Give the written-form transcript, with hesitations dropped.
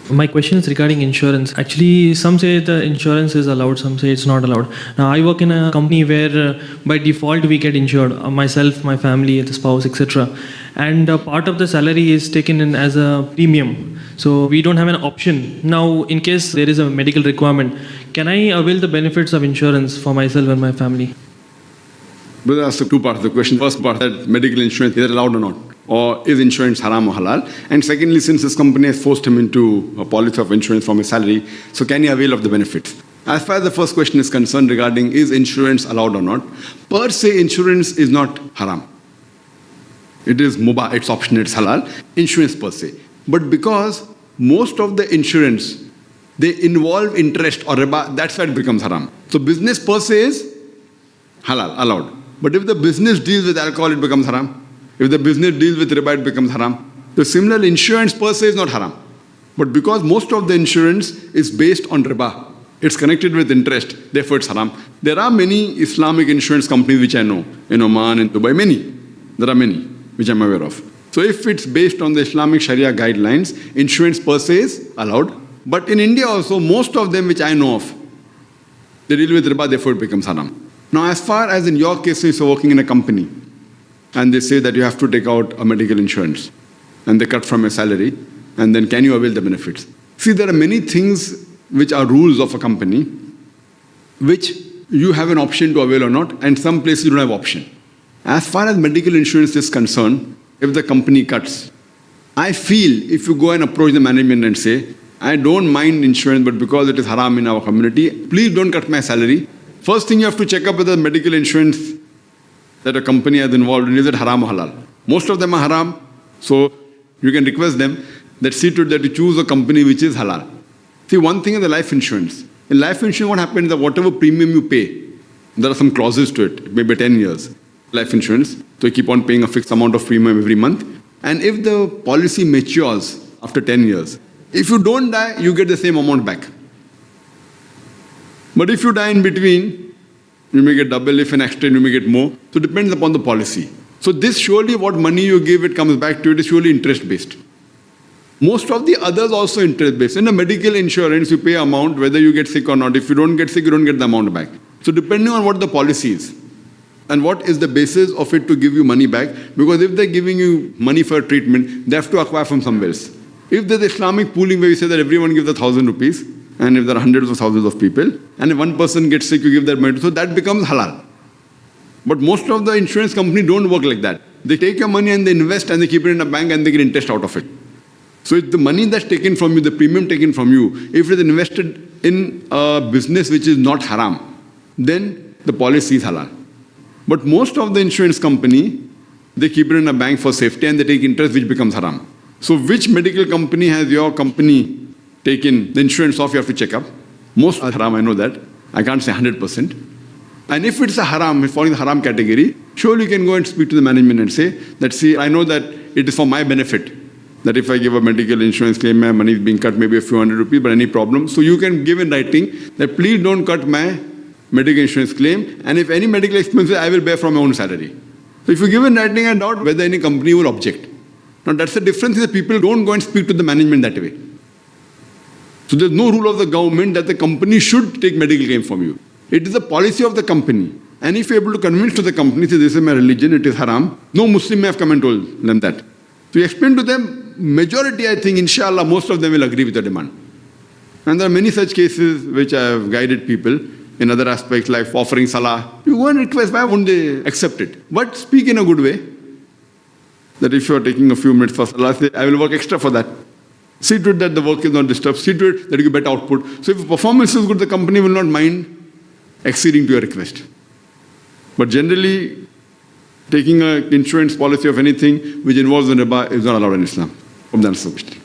My question is regarding insurance. Actually, some say the insurance is allowed, some say it's not allowed. Now, I work in a company where by default we get insured, myself, my family, the spouse, etc. And part of the salary is taken in as a premium. So we don't have an option. Now, in case there is a medical requirement, can I avail the benefits of insurance for myself and my family? Brother asked two parts of the question. First part, that medical insurance, is it allowed or not? Or is insurance haram or halal? And secondly, since this company has forced him into a policy of insurance from his salary, so can he avail of the benefits? As far as the first question is concerned regarding is insurance allowed or not, per se insurance is not haram. It is mubah, it's optional, it's halal, insurance per se. But because most of the insurance, they involve interest or riba, that's why it becomes haram. So business per se is halal, allowed. But if the business deals with alcohol, it becomes haram. If the business deals with riba, it becomes haram. So similarly, insurance per se is not haram. But because most of the insurance is based on riba, it's connected with interest, therefore it's haram. There are many Islamic insurance companies which I know, in Oman, in Dubai, many. There are many which I'm aware of. So if it's based on the Islamic Sharia guidelines, insurance per se is allowed. But in India also, most of them which I know of, they deal with riba, therefore it becomes haram. Now as far as in your case, you're working in a company, and they say that you have to take out a medical insurance, and they cut from your salary, and then can you avail the benefits? See, there are many things which are rules of a company, which you have an option to avail or not, and some places you don't have option. As far as medical insurance is concerned, if the company cuts, I feel if you go and approach the management and say, I don't mind insurance, but because it is haram in our community, please don't cut my salary. First thing you have to check up whether the medical insurance that a company has involved in, is it haram or halal? Most of them are haram, so you can request them that see to it that you choose a company which is halal. See, one thing is the life insurance. In life insurance, what happens is that whatever premium you pay, there are some clauses to it, maybe 10 years, life insurance. So you keep on paying a fixed amount of premium every month. And if the policy matures after 10 years, if you don't die, you get the same amount back. But if you die in between, you may get double, if an accident, you may get more. So it depends upon the policy. So this surely what money you give, it comes back to it, is surely interest-based. Most of the others also interest-based. In a medical insurance, you pay amount, whether you get sick or not. If you don't get sick, you don't get the amount back. So depending on what the policy is, and what is the basis of it to give you money back, because if they're giving you money for a treatment, they have to acquire from somewhere else. If there's Islamic pooling where you say that everyone gives 1,000 rupees, and if there are hundreds of thousands of people, and if one person gets sick, you give that money, so that becomes halal. But most of the insurance companies don't work like that. They take your money and they invest and they keep it in a bank and they get interest out of it. So it's the money that's taken from you, the premium taken from you, if it is invested in a business which is not haram, then the policy is halal. But most of the insurance company, they keep it in a bank for safety and they take interest, which becomes haram. So which medical company has your company taken the insurance off? You have to check up. Most are haram, I know that. I can't say 100%. And if it's a haram, it's falling in the haram category, surely you can go and speak to the management and say that, see, I know that it is for my benefit, that if I give a medical insurance claim, my money is being cut maybe a few hundred rupees, but any problem. So you can give in writing that please don't cut my medical insurance claim, and if any medical expenses, I will bear from my own salary. So if you give in writing, I doubt whether any company will object. Now that's the difference, is that people don't go and speak to the management that way. So there's no rule of the government that the company should take medical claim from you. It is the policy of the company. And if you're able to convince to the company, say this is my religion, it is haram, no Muslim may have come and told them that. So you explain to them, majority, I think, inshallah, most of them will agree with the demand. And there are many such cases which I have guided people in other aspects like offering salah. You go and request, why won't they accept it? But speak in a good way. That if you are taking a few minutes for salah, say, I will work extra for that. See to it that the work is not disturbed. See to it that you get better output. So if performance is good, the company will not mind acceding to your request. But generally, taking an insurance policy of anything which involves the riba is not allowed in Islam. Hope that answers the question.